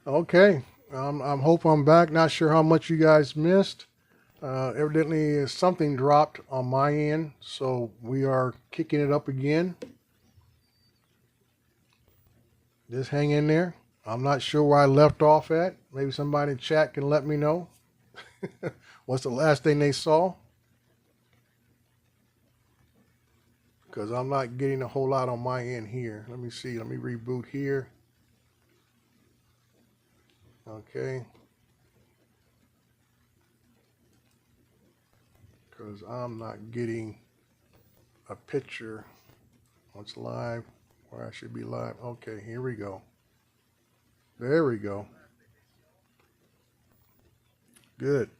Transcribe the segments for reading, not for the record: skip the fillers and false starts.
Okay, I'm hope I'm back. Not sure how much you guys missed. Evidently, something dropped on my end, so we are kicking it up again. Just hang in there. I'm not sure where I left off at. Maybe somebody in chat can let me know. What's the last thing they saw? Because I'm not getting a whole lot on my end here. Let me see. Let me reboot here. Okay. Because I'm not getting a picture. What's live? Where I should be live. Okay, here we go. There we go. Good.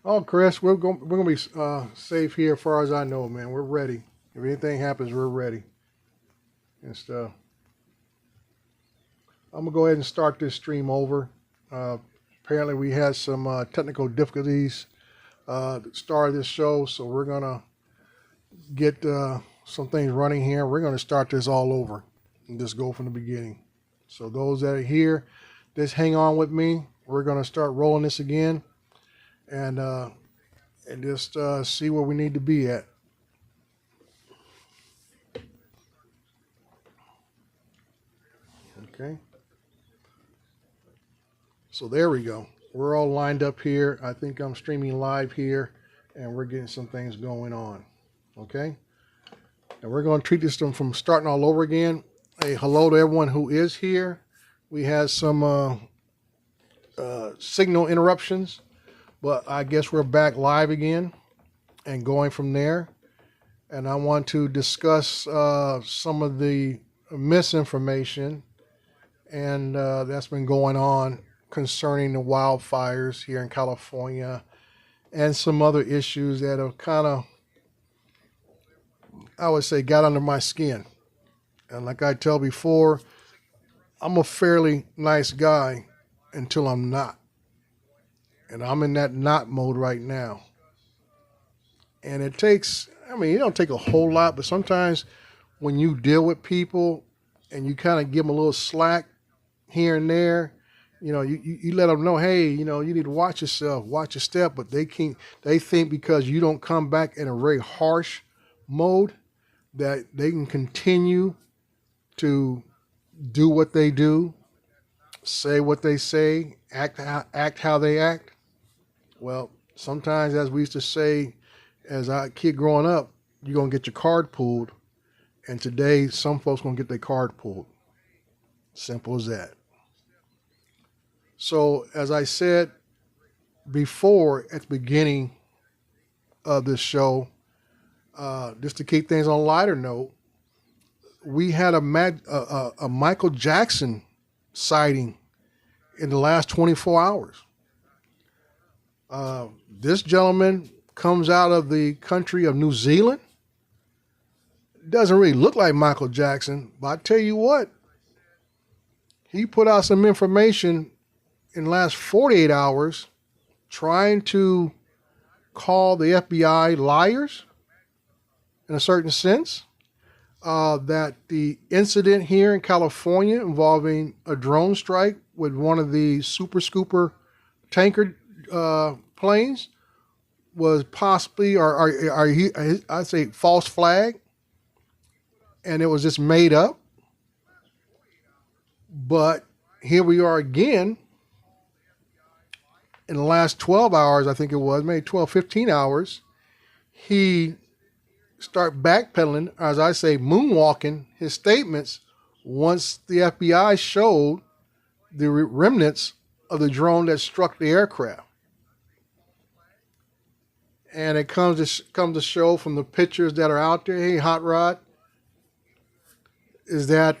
Oh, Chris, we're gonna be safe here, as far as I know, man. We're ready. If anything happens, we're ready and stuff. I'm gonna go ahead and start this stream over. Uh, Apparently, we had some technical difficulties at the start of this show, so we're gonna get some things running here. We're gonna start this all over and just go from the beginning. So those that are here, just hang on with me. We're gonna start rolling this again, and just see where we need to be at. Okay. So there we go. We're all lined up here. I think I'm streaming live here, and we're getting some things going on. Okay. And we're going to treat this from starting all over again. Hey, hello to everyone who is here. We had some signal interruptions, but I guess we're back live again and going from there. And I want to discuss some of the misinformation and that's been going on concerning the wildfires here in California and some other issues that have kind of, I would say, got under my skin. And like I tell before, I'm a fairly nice guy until I'm not. And I'm in that not mode right now. And it takes, I mean, it don't take a whole lot, but sometimes when you deal with people and you kind of give them a little slack here and there, you let them know, hey, you need to watch yourself, watch your step, but they think because you don't come back in a very harsh mode that they can continue to do what they do, say what they say, act how they act. Well, sometimes, as we used to say as a kid growing up, you're going to get your card pulled. And today, some folks going to get their card pulled. Simple as that. So, as I said before at the beginning of this show, just to keep things on a lighter note, we had a Michael Jackson sighting in the last 24 hours. This gentleman comes out of the country of New Zealand. Doesn't really look like Michael Jackson, but I tell you what, he put out some information in the last 48 hours trying to call the FBI liars in a certain sense. That the incident here in California involving a drone strike with one of the Super Scooper tanker planes was possibly, I'd say, false flag, and it was just made up. But here we are again in the last 12 hours, I think it was, maybe 12, 15 hours, he start backpedaling, as I say, moonwalking his statements once the FBI showed the remnants of the drone that struck the aircraft. And it comes to show from the pictures that are out there, hey, Hot Rod, is that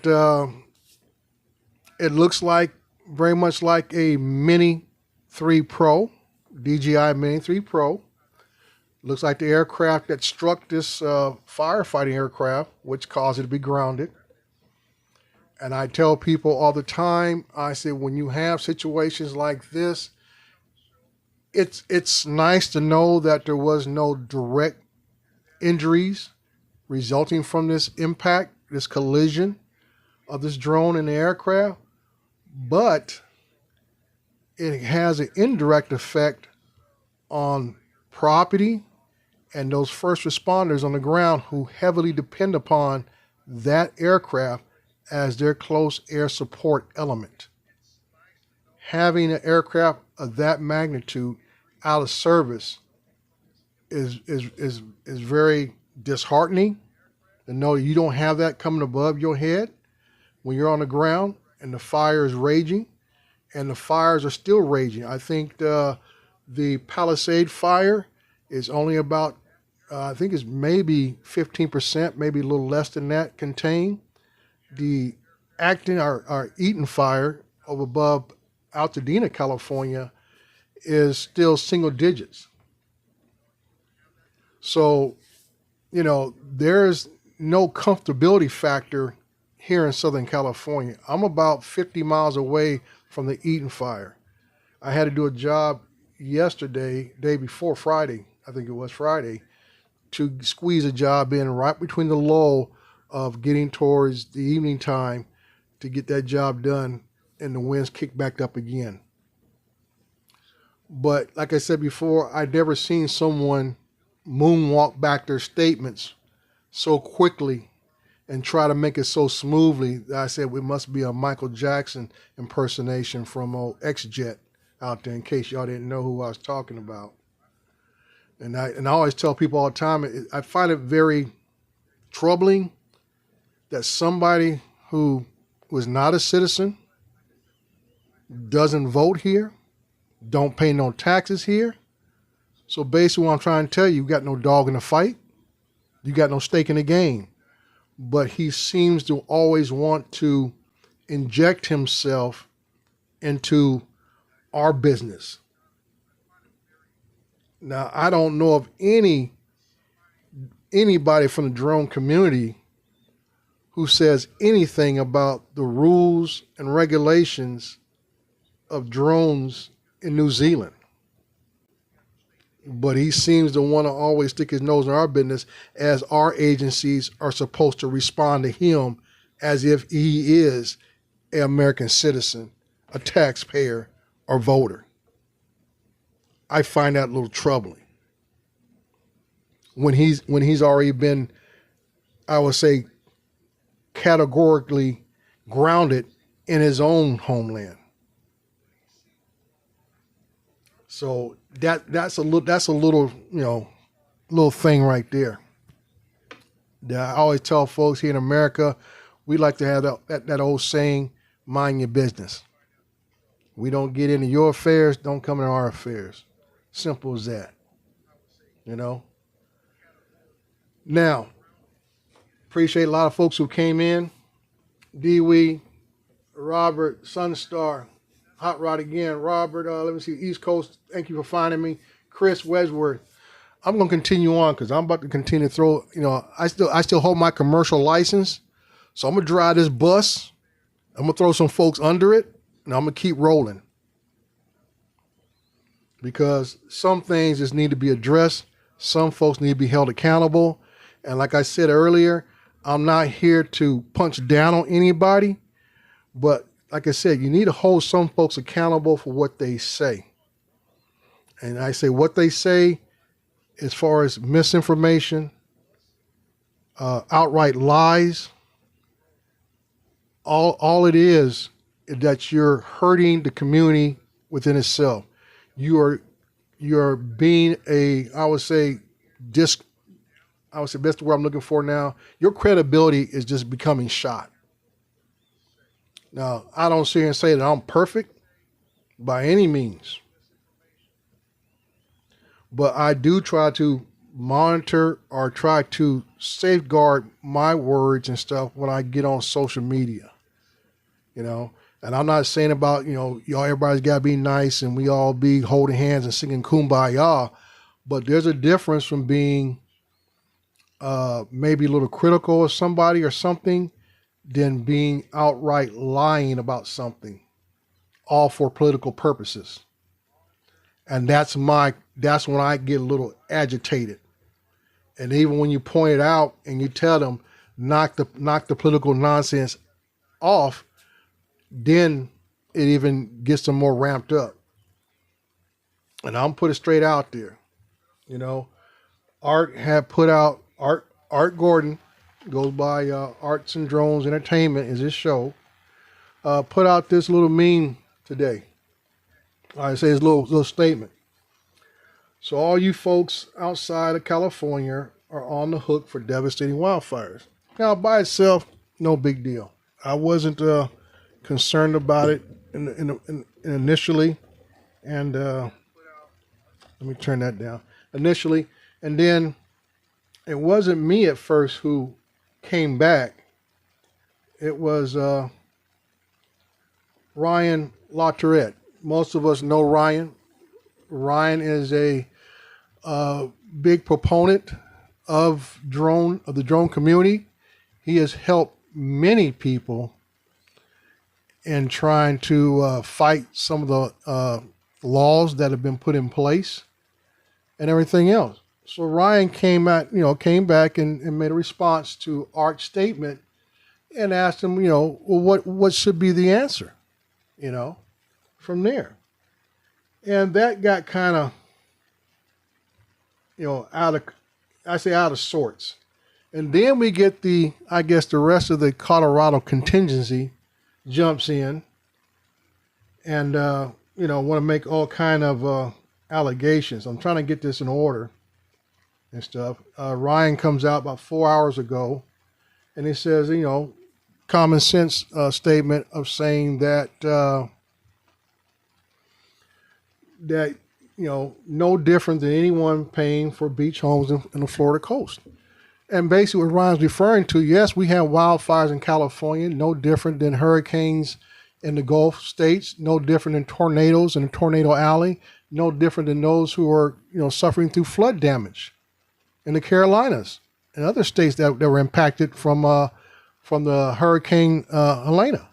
it looks like very much like a Mini 3 Pro, DJI Mini 3 Pro. Looks like the aircraft that struck this firefighting aircraft, which caused it to be grounded. And I tell people all the time, I say, when you have situations like this, it's nice to know that there was no direct injuries resulting from this impact, this collision. of this drone in the aircraft, but it has an indirect effect on property and those first responders on the ground who heavily depend upon that aircraft as their close air support element. Having an aircraft of that magnitude out of service is very disheartening to know you don't have that coming above your head when you're on the ground and the fire is raging, and the fires are still raging. I think the Palisade fire is only about, I think it's maybe 15%, maybe a little less than that contained. The Eaton fire over above Altadena, California, is still single digits. So, there's no comfortability factor here in Southern California. I'm about 50 miles away from the Eaton fire. I had to do a job yesterday, day before Friday, I think it was Friday, to squeeze a job in right between the lull of getting towards the evening time to get that job done, and the winds kick back up again. But like I said before, I'd never seen someone moonwalk back their statements so quickly and try to make it so smoothly that I said it must be a Michael Jackson impersonation from old X-Jet out there, in case y'all didn't know who I was talking about. And I always tell people all the time, I find it very troubling that somebody who was not a citizen, doesn't vote here, don't pay no taxes here. So basically what I'm trying to tell you, you got no dog in the fight. You got no stake in the game. But he seems to always want to inject himself into our business. Now, I don't know of anybody from the drone community who says anything about the rules and regulations of drones in New Zealand. But he seems to want to always stick his nose in our business, as our agencies are supposed to respond to him as if he is an American citizen, a taxpayer, or voter. I find that a little troubling. When he's already been, I would say, categorically grounded in his own homeland. So that's a little little thing right there. I always tell folks here in America, we like to have that old saying, mind your business. We don't get into your affairs, don't come into our affairs. Simple as that. Now, appreciate a lot of folks who came in. Dewey, Robert, Sunstar, Hot Rod again, Robert, let me see, East Coast, thank you for finding me. Chris Wedgeworth. I'm going to continue on because I'm about to continue to throw, I still hold my commercial license. So I'm going to drive this bus. I'm going to throw some folks under it, and I'm going to keep rolling. Because some things just need to be addressed. Some folks need to be held accountable. And like I said earlier, I'm not here to punch down on anybody, but like I said, you need to hold some folks accountable for what they say. And I say what they say as far as misinformation, outright lies, all it is that you're hurting the community within itself. You're being I would say that's the word I'm looking for now. Your credibility is just becoming shot. Now, I don't sit here and say that I'm perfect by any means, but I do try to monitor or try to safeguard my words and stuff when I get on social media, and I'm not saying about, y'all, everybody's got to be nice and we all be holding hands and singing Kumbaya, but there's a difference from being maybe a little critical of somebody or something than being outright lying about something, all for political purposes. And that's when I get a little agitated. And even when you point it out and you tell them, knock the political nonsense off, then it even gets them more ramped up. And I'm put it straight out there. You know, Art had put out Art Gordon, goes by Arts and Drones Entertainment is his show. Put out this little meme today. I say his little statement. So all you folks outside of California are on the hook for devastating wildfires. Now, by itself, no big deal. I wasn't concerned about it initially, and let me turn that down. Initially, and then it wasn't me at first who came back. It was Ryan LaTourette. Most of us know Ryan. Ryan is a big proponent of the drone community. He has helped many people in trying to fight some of the laws that have been put in place and everything else. So Ryan came back and made a response to Art's statement and asked him, well, what should be the answer, from there. And that got kind of, out of sorts. And then we get the rest of the Colorado contingency jumps in and, want to make all kind of allegations. I'm trying to get this in order and stuff. Ryan comes out about 4 hours ago and he says, common sense statement of saying that, no different than anyone paying for beach homes in the Florida coast. And basically what Ryan's referring to, yes, we have wildfires in California, no different than hurricanes in the Gulf states, no different than tornadoes in the tornado alley, no different than those who are, suffering through flood damage in the Carolinas and other states that were impacted from the Hurricane Helena.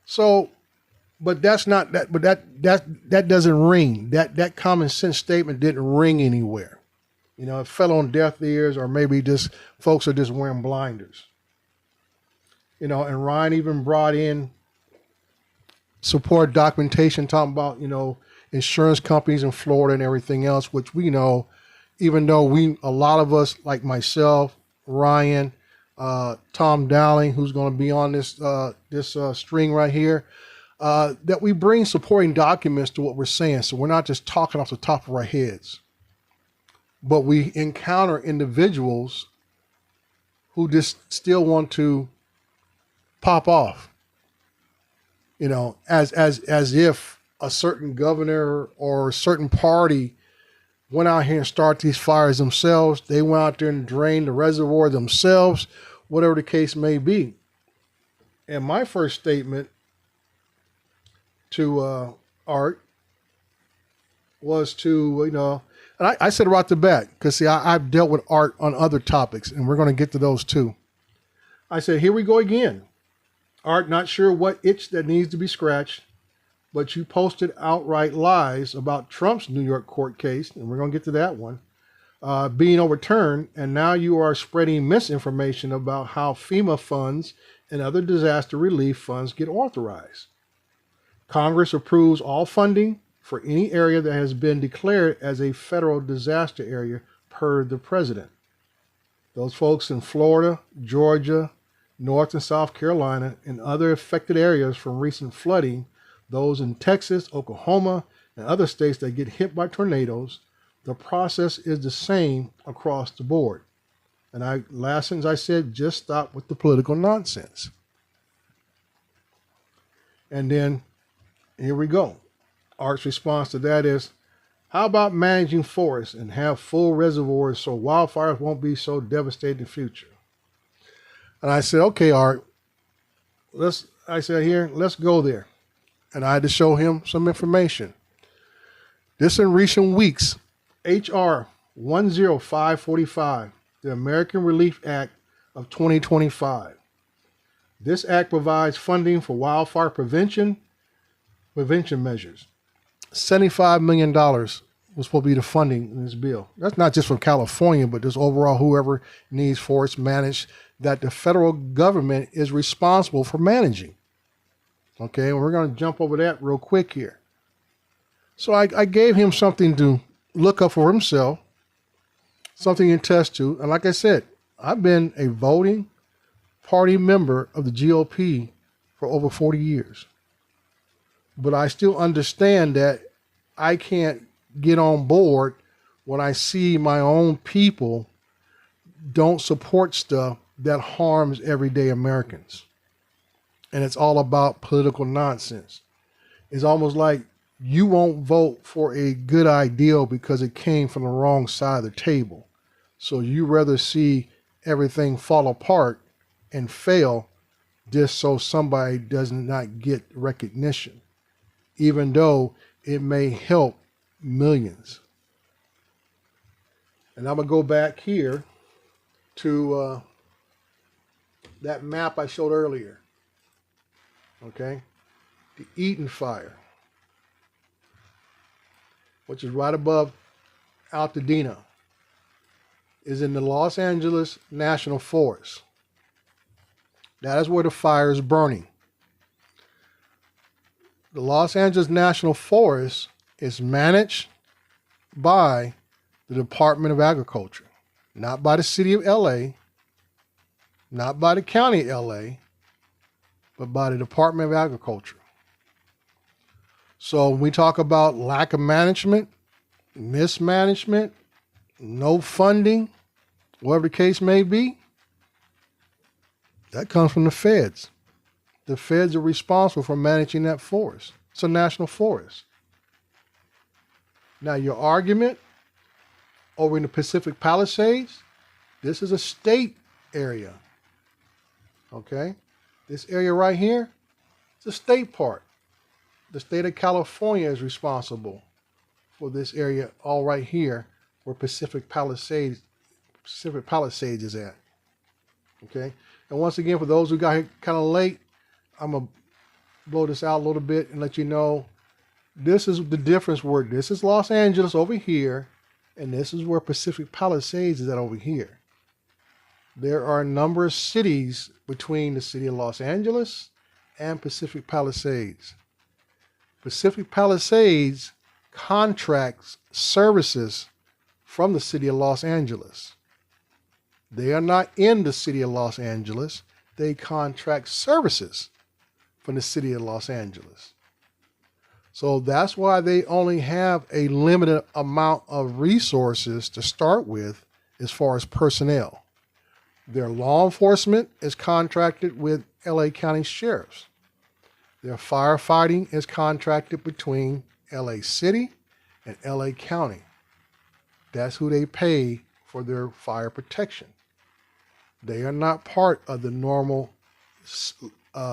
So, but that's not that. But that doesn't ring. That common sense statement didn't ring anywhere. It fell on deaf ears, or maybe just folks are just wearing blinders. And Ryan even brought in support documentation talking about insurance companies in Florida and everything else, which we know, even though a lot of us like myself, Ryan, Tom Dowling, who's going to be on this string right here. That we bring supporting documents to what we're saying. So we're not just talking off the top of our heads, but we encounter individuals who just still want to pop off, as if a certain governor or a certain party went out here and started these fires themselves. They went out there and drained the reservoir themselves, whatever the case may be. And my first statement to Art was to, and I said right the bat, because see, I've dealt with Art on other topics, and we're going to get to those too. I said, here we go again. Art, not sure what itch that needs to be scratched, but you posted outright lies about Trump's New York court case, and we're going to get to that one, being overturned, and now you are spreading misinformation about how FEMA funds and other disaster relief funds get authorized. Congress approves all funding for any area that has been declared as a federal disaster area per the president. Those folks in Florida, Georgia, North and South Carolina, and other affected areas from recent flooding, those in Texas, Oklahoma, and other states that get hit by tornadoes, the process is the same across the board. And last sentence I said, just stop with the political nonsense. And then here we go. Art's response to that is, how about managing forests and have full reservoirs so wildfires won't be so devastating in the future? And I said, okay, Art, let's go there. And I had to show him some information. This in recent weeks, H.R. 10545, the American Relief Act of 2025. This act provides funding for wildfire prevention measures. $75 million was supposed to be the funding in this bill. That's not just from California, but just overall whoever needs forests managed that the federal government is responsible for managing. Okay, and we're going to jump over that real quick here. So I gave him something to look up for himself, something to test to. And like I said, I've been a voting party member of the GOP for over 40 years. But I still understand that I can't get on board when I see my own people don't support stuff that harms everyday Americans. And it's all about political nonsense. It's almost like you won't vote for a good ideal because it came from the wrong side of the table. So you rather see everything fall apart and fail just so somebody does not get recognition, even though it may help millions. And I'm going to go back here to that map I showed earlier. Okay? The Eaton Fire, which is right above Altadena, is in the Los Angeles National Forest. That is where the fire is burning. The Los Angeles National Forest is managed by the Department of Agriculture, not by the city of LA, not by the county of LA, but by the Department of Agriculture. So when we talk about lack of management, mismanagement, no funding, whatever the case may be, that comes from the feds. The feds are responsible for managing that forest. It's a national forest. Now, your argument over in the Pacific Palisades, this is a state area. Okay? This area right here, it's a state park. The state of California is responsible for this area all right here where Pacific Palisades is at. Okay? And once again, for those who got here kind of late, I'm going to blow this out a little bit and let you know this is the difference where this is Los Angeles over here, and this is where Pacific Palisades is at over here. There are a number of cities between the city of Los Angeles and Pacific Palisades. Pacific Palisades contracts services from the city of Los Angeles. They are not in the city of Los Angeles. They contract services from the city of Los Angeles. So that's why they only have a limited amount of resources to start with as far as personnel. Their law enforcement is contracted with LA County sheriffs. Their firefighting is contracted between LA City and LA County. That's who they pay for their fire protection. They are not part of the normal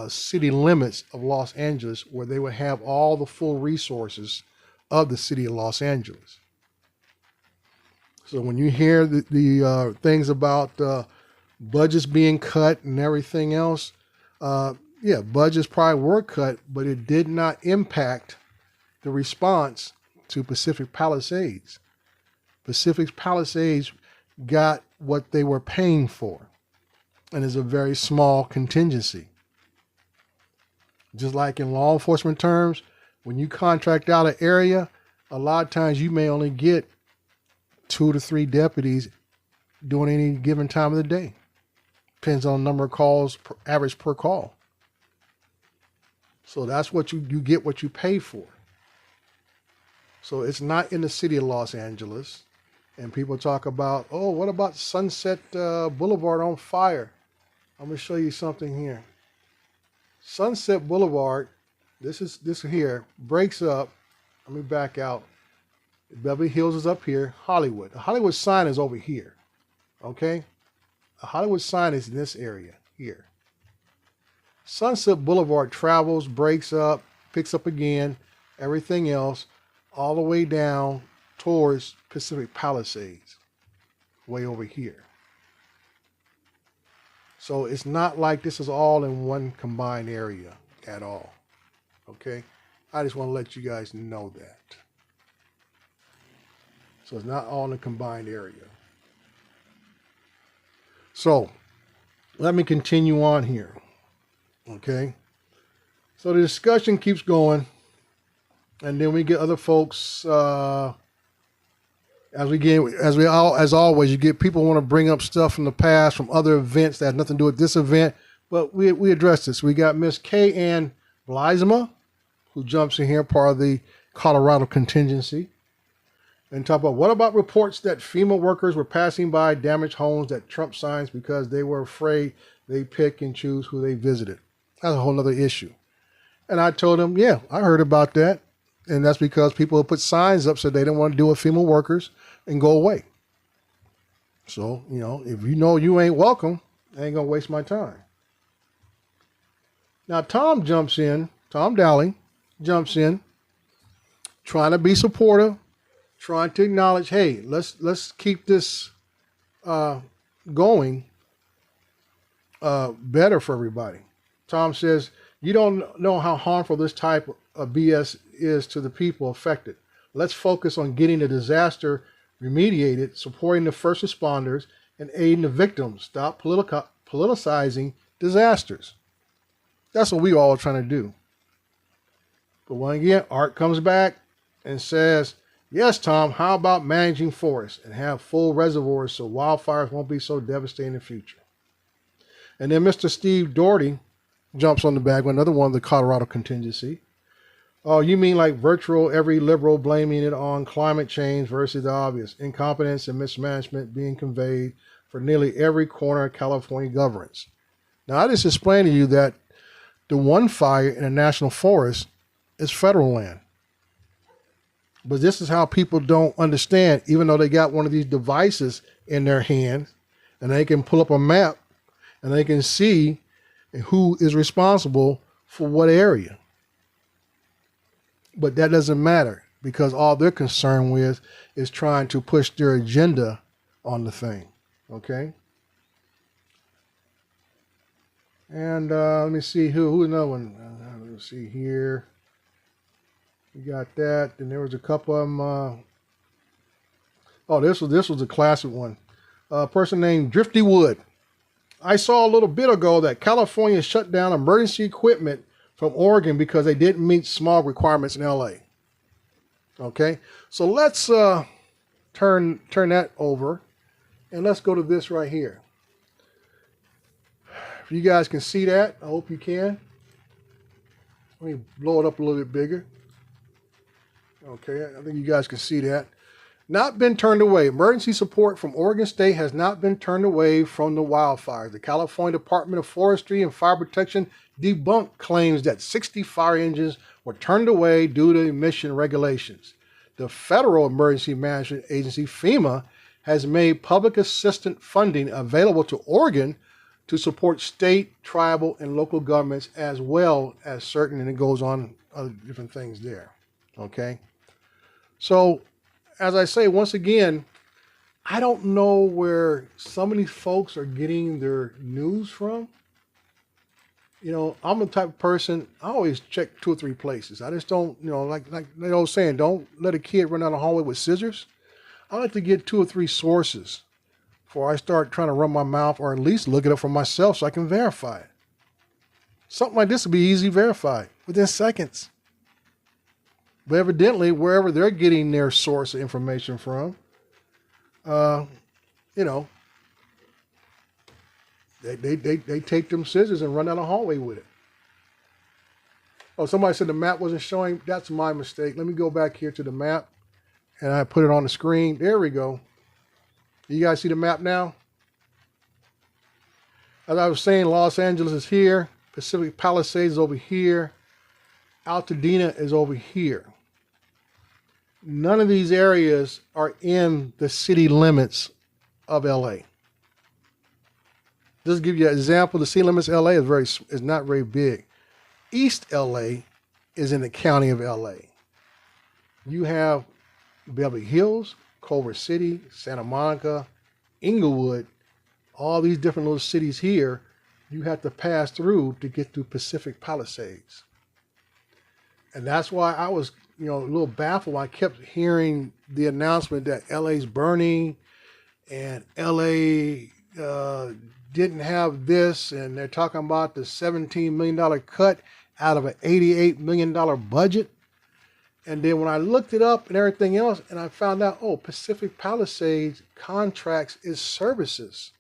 city limits of Los Angeles where they would have all the full resources of the city of Los Angeles. So when you hear the things about budgets being cut and everything else, yeah, budgets probably were cut, but it did not impact the response to Pacific Palisades. Pacific Palisades got what they were paying for, and is a very small contingency. Just like in law enforcement terms, when you contract out an area, a lot of times you may only get 2 to 3 deputies during any given time of the day. Depends on the number of calls, average per call. So that's what you get what you pay for. So it's not in the city of Los Angeles. And people talk about, oh, what about Sunset Boulevard on fire? I'm going to show you something here. Sunset Boulevard, this here, breaks up. Let me back out. Beverly Hills is up here. Hollywood. The Hollywood sign is over here. Okay? The Hollywood sign is in this area here. Sunset Boulevard travels, breaks up, picks up again, everything else, all the way down towards Pacific Palisades, way over here. So it's not like this is all in one combined area at all. Okay? I just want to let you guys know that. So it's not all in a combined area. So let me continue on here. Okay. So the discussion keeps going. And then we get other folks, as always, you get people want to bring up stuff from the past, from other events that have nothing to do with this event. But we address this. We got Miss Kay Ann Blyzema, who jumps in here, part of the Colorado contingency, and talk about what about reports that FEMA workers were passing by damaged homes that Trump signs because they were afraid they pick and choose who they visited. That's a whole other issue. And I told him, yeah, I heard about that. And that's because people put signs up so they didn't want to deal with FEMA workers and go away. So, if you know you ain't welcome, I ain't going to waste my time. Now, Tom Dowling jumps in, trying to be supportive, trying to acknowledge, hey, let's keep this going better for everybody. Tom says, you don't know how harmful this type of BS is to the people affected. Let's focus on getting the disaster remediated, supporting the first responders, and aiding the victims. Stop politicizing disasters. That's what we all are trying to do. But once again, Art comes back and says, yes, Tom, how about managing forests and have full reservoirs so wildfires won't be so devastating in the future? And then Mr. Steve Doherty jumps on the bag with another one of the Colorado contingency. Oh, you mean like virtual every liberal blaming it on climate change versus the obvious incompetence and mismanagement being conveyed for nearly every corner of California governance. Now, I just explained to you that the one fire in a national forest is federal land. But this is how people don't understand, even though they got one of these devices in their hand and they can pull up a map and they can see who is responsible for what area. But that doesn't matter because all they're concerned with is trying to push their agenda on the thing. Okay? And let me see who another one. Let's see here. We got that. Then there was a couple of them. This was a classic one. A person named Drifty Wood. I saw a little bit ago that California shut down emergency equipment from Oregon because they didn't meet smog requirements in LA. Okay, so let's turn that over, and let's go to this right here. If you guys can see that, I hope you can. Let me blow it up a little bit bigger. Okay, I think you guys can see that. Not been turned away. Emergency support from Oregon State has not been turned away from the wildfires. The California Department of Forestry and Fire Protection debunked claims that 60 fire engines were turned away due to emission regulations. The Federal Emergency Management Agency, FEMA, has made public assistance funding available to Oregon to support state, tribal, and local governments as well as certain, and it goes on other different things there. Okay? So, as I say, once again, I don't know where some of these folks are getting their news from. I'm the type of person, I always check 2 or 3 places. I just don't, like they always saying, don't let a kid run down the hallway with scissors. I like to get 2 or 3 sources before I start trying to run my mouth, or at least look it up for myself so I can verify it. Something like this would be easily verified within seconds. But evidently, wherever they're getting their source of information from, they take them scissors and run down the hallway with it. Oh, somebody said the map wasn't showing. That's my mistake. Let me go back here to the map, and I put it on the screen. There we go. You guys see the map now? As I was saying, Los Angeles is here. Pacific Palisades is over here. Altadena is over here. None of these areas are in the city limits of LA. Just to give you an example, the city limits of LA is not very big. East LA is in the county of LA. You have Beverly Hills, Culver City, Santa Monica, Inglewood, all these different little cities here you have to pass through to get to Pacific Palisades. And that's why I was a little baffled. I kept hearing the announcement that LA's burning and LA didn't have this, and they're talking about the $17 million cut out of an $88 million budget. And then when I looked it up and everything else, and I found out, Pacific Palisades contracts its services.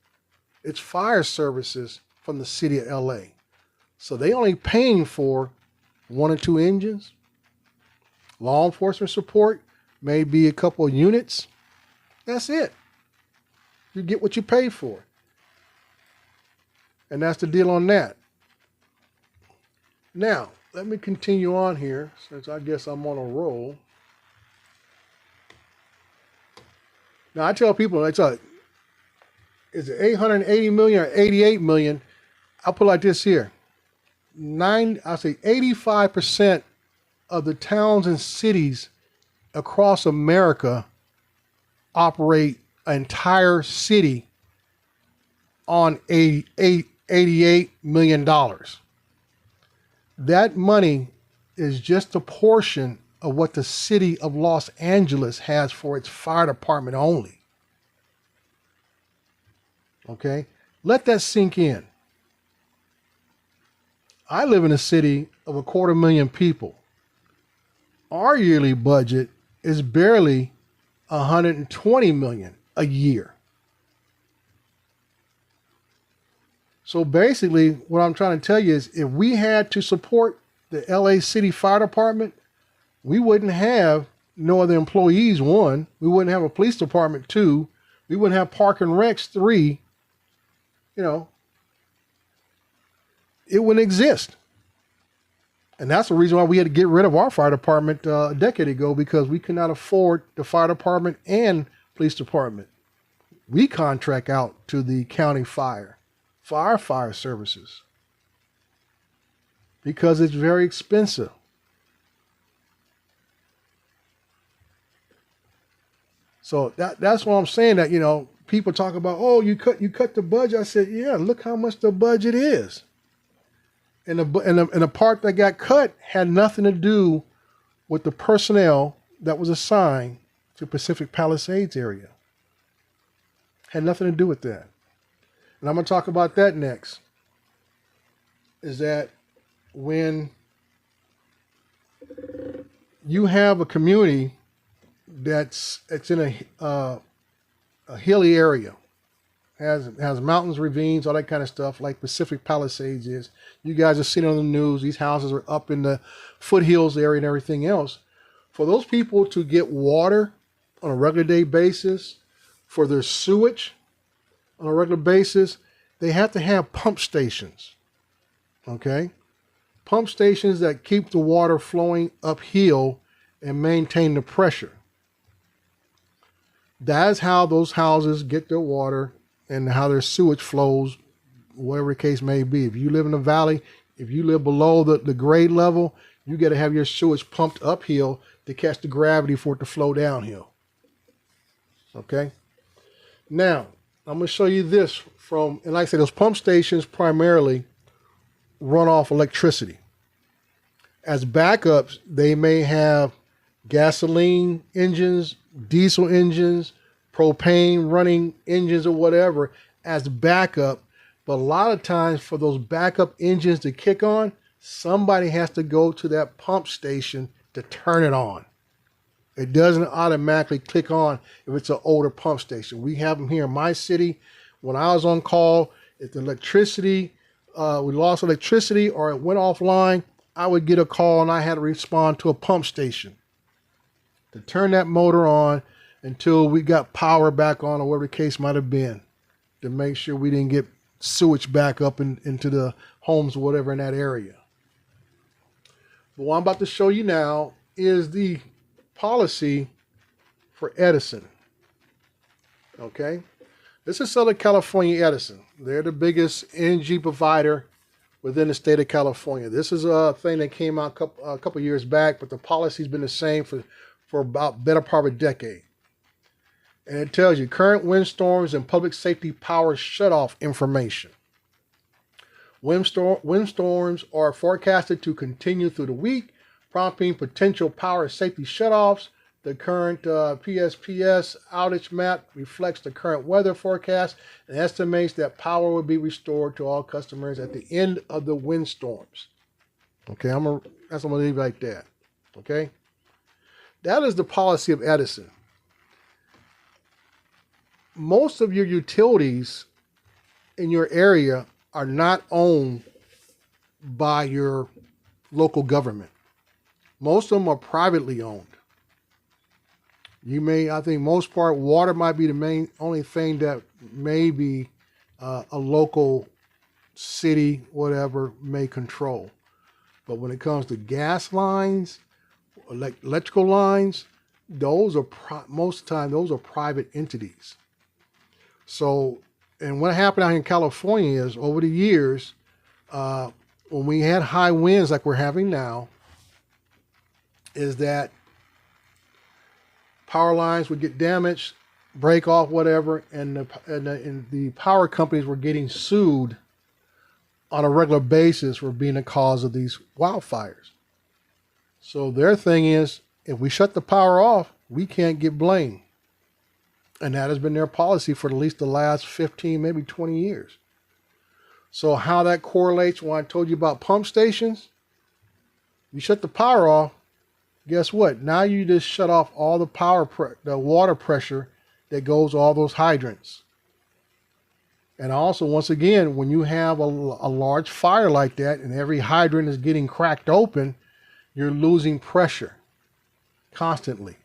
It's fire services from the city of LA. So they only paying for 1 or 2 engines. Law enforcement support, maybe a couple of units. That's it. You get what you pay for. And that's the deal on that. Now, let me continue on here, since I guess I'm on a roll. Now, I tell people, is it 880 million or 88 million? I'll put it like this here. I say 85% of the towns and cities across America operate an entire city on $88 million. That money is just a portion of what the city of Los Angeles has for its fire department only. Okay? Let that sink in. I live in a city of 250,000 people. Our yearly budget is barely $120 million a year. So basically, what I'm trying to tell you is if we had to support the LA City Fire Department, we wouldn't have no other employees, 1. We wouldn't have a police department, 2. We wouldn't have park and recs, 3. It wouldn't exist. And that's the reason why we had to get rid of our fire department a decade ago, because we could not afford the fire department and police department. We contract out to the county fire for our fire services because it's very expensive. So that's what I'm saying, that, people talk about, you cut the budget. I said, yeah, look how much the budget is. And the part that got cut had nothing to do with the personnel that was assigned to Pacific Palisades area. Had nothing to do with that. And I'm going to talk about that next. Is that when you have a community it's in a hilly area, has mountains, ravines, all that kind of stuff, like Pacific Palisades is. You guys have seen it on the news. These houses are up in the foothills area and everything else. For those people to get water on a regular day basis, for their sewage on a regular basis, they have to have pump stations. Okay? Pump stations that keep the water flowing uphill and maintain the pressure. That's how those houses get their water and how their sewage flows, whatever the case may be. If you live in a valley, if you live below the grade level, you got to have your sewage pumped uphill to catch the gravity for it to flow downhill. Okay? Now, I'm going to show you this and like I said, those pump stations primarily run off electricity. As backups, they may have gasoline engines, diesel engines, propane running engines or whatever as backup. But a lot of times for those backup engines to kick on, somebody has to go to that pump station to turn it on. It doesn't automatically click on if it's an older pump station. We have them here in my city. When I was on call, if the electricity, we lost electricity or it went offline, I would get a call and I had to respond to a pump station to turn that motor on until we got power back on or whatever the case might have been, to make sure we didn't get sewage back up into the homes or whatever in that area. But what I'm about to show you now is the policy for Edison. Okay? This is Southern California Edison. They're the biggest energy provider within the state of California. This is a thing that came out a couple years back, but the policy's been the same for about better part of a decade. And it tells you current windstorms and public safety power shutoff information. Windstorms are forecasted to continue through the week, prompting potential power safety shutoffs. The current PSPS outage map reflects the current weather forecast and estimates that power will be restored to all customers at the end of the windstorms. Okay, that's what I'm gonna leave like that. Okay, that is the policy of Edison. Most of your utilities in your area are not owned by your local government. Most of them are privately owned. I think most part, water might be the only thing that maybe a local city, whatever, may control. But when it comes to gas lines, electrical lines, those are most of the time those are private entities. So, and what happened out here in California is over the years, when we had high winds like we're having now, is that power lines would get damaged, break off, whatever, and the power companies were getting sued on a regular basis for being the cause of these wildfires. So their thing is, if we shut the power off, we can't get blamed. And that has been their policy for at least the last 15, maybe 20 years. So how that correlates when I told you about pump stations, you shut the power off, guess what? Now you just shut off all the water pressure that goes to all those hydrants. And also, once again, when you have a large fire like that and every hydrant is getting cracked open, you're losing pressure constantly.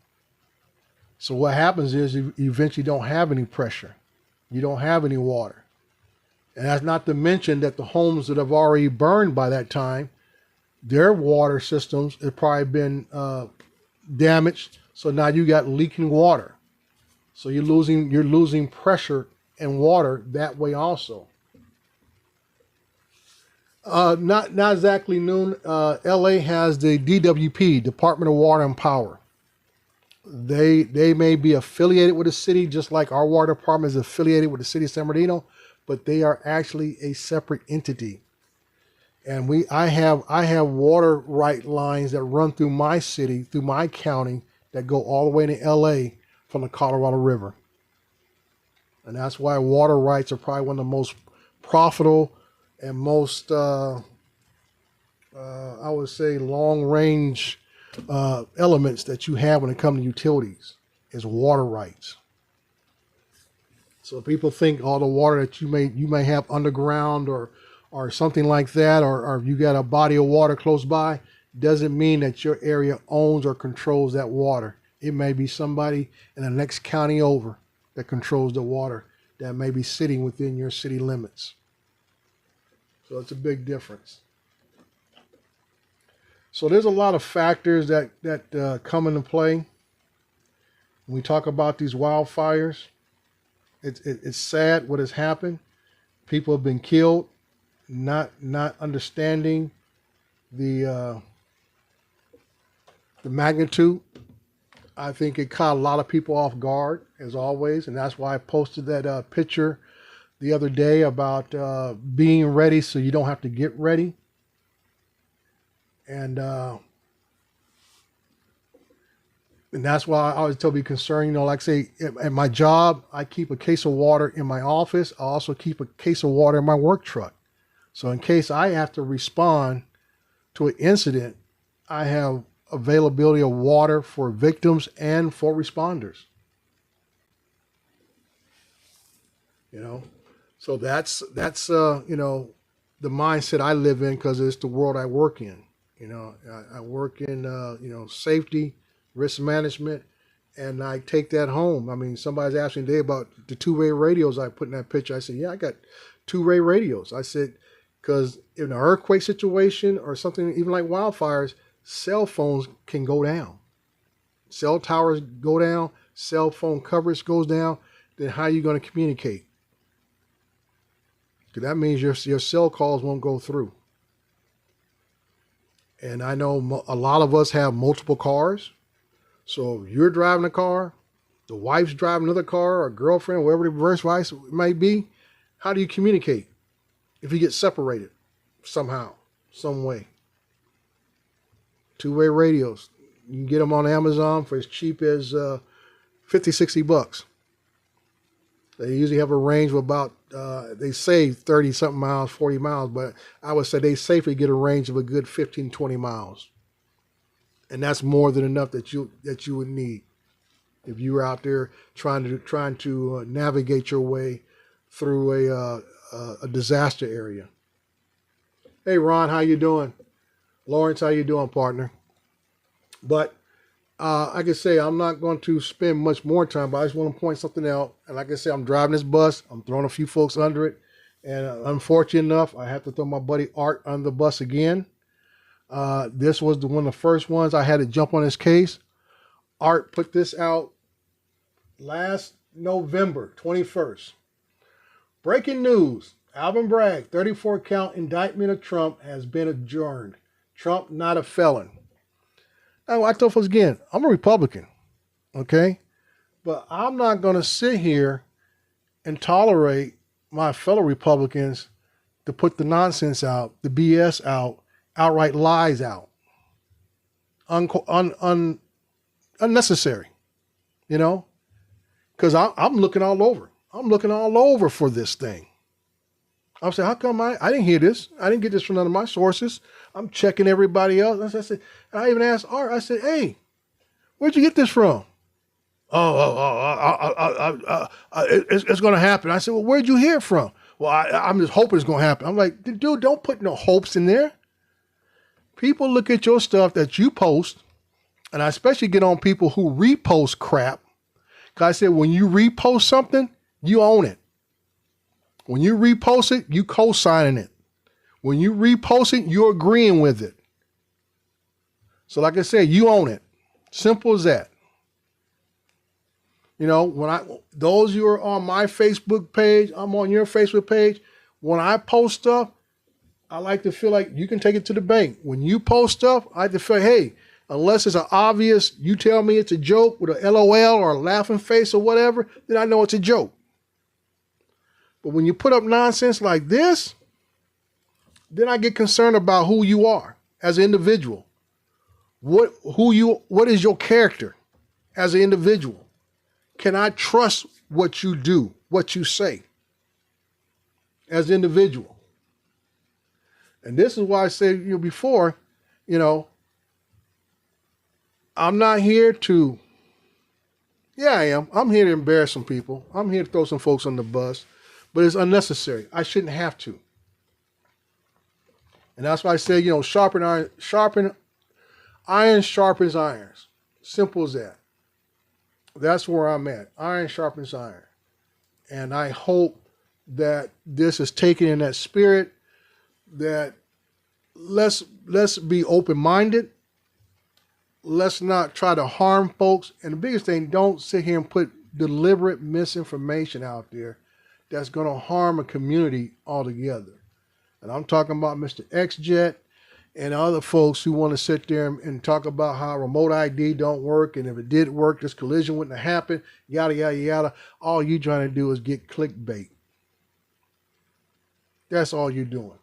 So what happens is you eventually don't have any pressure. You don't have any water. And that's not to mention that the homes that have already burned by that time, their water systems have probably been damaged. So now you got leaking water. So you're losing pressure and water that way also. Not exactly noon. LA has the DWP, Department of Water and Power. They may be affiliated with the city, just like our water department is affiliated with the city of San Bernardino, but they are actually a separate entity. And I have water right lines that run through my city, through my county, that go all the way to LA from the Colorado River. And that's why water rights are probably one of the most profitable and most, I would say, long-range elements that you have when it comes to utilities is water rights. So people think all the water that you may have underground or something like that, or if you got a body of water close by, doesn't mean that your area owns or controls that water. It may be somebody in the next county over that controls the water that may be sitting within your city limits. So it's a big difference. So there's a lot of factors that come into play when we talk about these wildfires. It's sad what has happened. People have been killed, not understanding the magnitude. I think it caught a lot of people off guard, as always, and that's why I posted that picture the other day about being ready so you don't have to get ready. And that's why I always tell be concerned, like I say, at my job, I keep a case of water in my office. I also keep a case of water in my work truck. So in case I have to respond to an incident, I have availability of water for victims and for responders. So that's the mindset I live in, because it's the world I work in. I work in safety, risk management, and I take that home. I mean, somebody's asking today about the two-way radios I put in that picture. I said, yeah, I got two-way radios. I said, because in an earthquake situation or something even like wildfires, cell phones can go down. Cell towers go down, cell phone coverage goes down, then how are you going to communicate? Because that means your cell calls won't go through. And I know a lot of us have multiple cars. So if you're driving a car, the wife's driving another car, or girlfriend, whatever the reverse vice might be, how do you communicate if you get separated somehow, some way? two-way radios. You can get them on Amazon for as cheap as 50, 60 bucks. They usually have a range of about, they say 30-something miles, 40 miles, but I would say they safely get a range of a good 15, 20 miles. And that's more than enough that you would need if you were out there trying to navigate your way through a disaster area. Hey, Ron, how you doing? Lawrence, how you doing, partner? But like I say, I'm not going to spend much more time, but I just want to point something out. And like I say, I'm driving this bus. I'm throwing a few folks under it. And unfortunate enough, I have to throw my buddy Art under the bus again. This was one of the first ones I had to jump on his case. Art put this out last November 21st. Breaking news. Alvin Bragg, 34-count indictment of Trump has been adjourned. Trump not a felon. Now, I told folks again, I'm a Republican, okay? But I'm not going to sit here and tolerate my fellow Republicans to put the nonsense out, the BS out, outright lies out. Unnecessary, you know? Because I'm looking all over. I'm looking all over for this thing. I'm saying, how come I didn't hear this? I didn't get this from none of my sources. I'm checking everybody else. And I even asked Art, I said, hey, where'd you get this from? It's going to happen. I said, well, where'd you hear it from? Well, I'm just hoping it's going to happen. I'm like, dude, don't put no hopes in there. People look at your stuff that you post, and I especially get on people who repost crap. Because I said, when you repost something, you own it. When you repost it, you co-signing it. When you repost it, you're agreeing with it. So like I said, you own it. Simple as that. You know, those who are on my Facebook page, I'm on your Facebook page. When I post stuff, I like to feel like you can take it to the bank. When you post stuff, I like to feel, hey, unless it's an obvious, you tell me it's a joke with a LOL or a laughing face or whatever, then I know it's a joke. But when you put up nonsense like this, then I get concerned about who you are as an individual. What is your character as an individual? Can I trust what you do, what you say as an individual? And this is why I said before, I'm not here to, I am. I'm here to embarrass some people. I'm here to throw some folks on the bus. But it's unnecessary. I shouldn't have to. And that's why I say, iron sharpens irons. Simple as that. That's where I'm at. Iron sharpens iron. And I hope that this is taken in that spirit, that let's be open-minded. Let's not try to harm folks. And the biggest thing, don't sit here and put deliberate misinformation out there that's going to harm a community altogether. And I'm talking about Mr. XJet and other folks who want to sit there and talk about how remote ID don't work, and if it did work, this collision wouldn't have happened, yada, yada, yada. All you trying to do is get clickbait. That's all you're doing.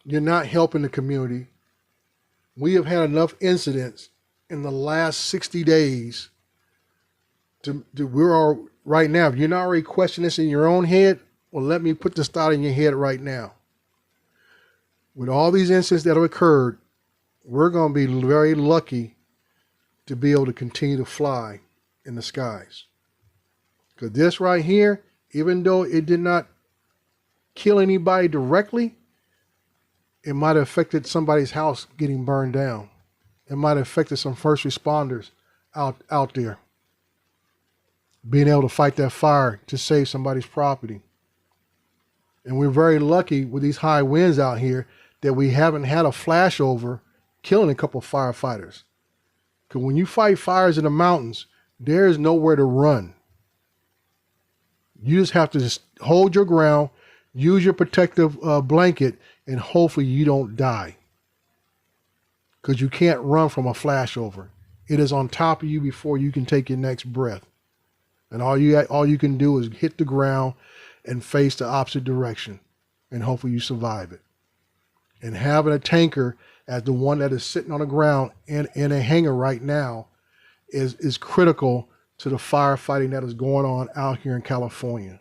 You're not helping the community. We have had enough incidents in the last 60 days we're all right now. If you're not already questioning this in your own head, well, let me put this thought in your head right now. With all these incidents that have occurred, we're going to be very lucky to be able to continue to fly in the skies. Because this right here, even though it did not kill anybody directly, it might have affected somebody's house getting burned down. It might have affected some first responders out there, being able to fight that fire to save somebody's property. And we're very lucky with these high winds out here that we haven't had a flashover killing a couple of firefighters. Because when you fight fires in the mountains, there is nowhere to run. You just have to just hold your ground, use your protective blanket, and hopefully you don't die. Because you can't run from a flashover. It is on top of you before you can take your next breath. And all you can do is hit the ground and face the opposite direction. And hopefully you survive it. And having a tanker as the one that is sitting on the ground in a hangar right now is critical to the firefighting that is going on out here in California.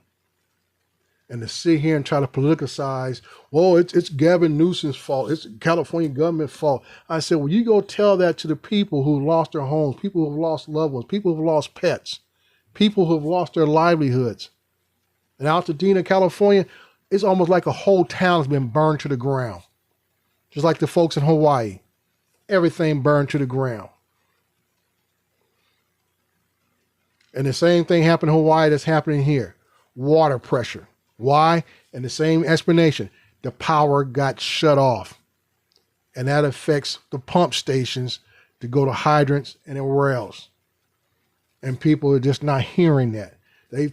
And to sit here and try to politicize, well, it's Gavin Newsom's fault. It's California government's fault. I said, well, you go tell that to the people who lost their homes, people who have lost loved ones, people who have lost pets, people who have lost their livelihoods. In Altadena, California, it's almost like a whole town has been burned to the ground. Just like the folks in Hawaii. Everything burned to the ground. And the same thing happened in Hawaii that's happening here. Water pressure. Why? And the same explanation. The power got shut off. And that affects the pump stations to go to hydrants and everywhere else. And people are just not hearing that.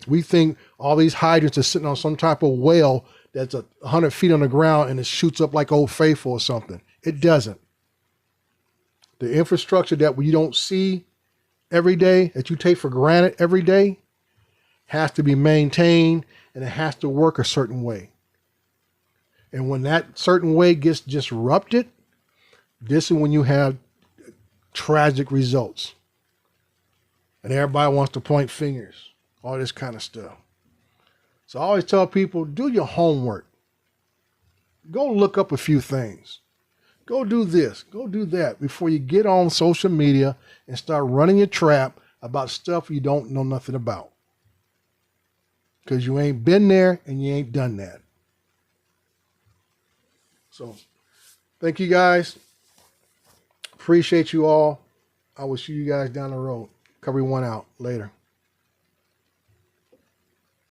We think all these hydrants are sitting on some type of well that's 100 feet on the ground and it shoots up like Old Faithful or something. It doesn't. The infrastructure that we don't see every day, that you take for granted every day, has to be maintained and it has to work a certain way. And when that certain way gets disrupted, this is when you have tragic results. And everybody wants to point fingers, all this kind of stuff. So I always tell people, do your homework. Go look up a few things. Go do this, go do that before you get on social media and start running your trap about stuff you don't know nothing about. Because you ain't been there and you ain't done that. So thank you guys. Appreciate you all. I will see you guys down the road. Cover one out later.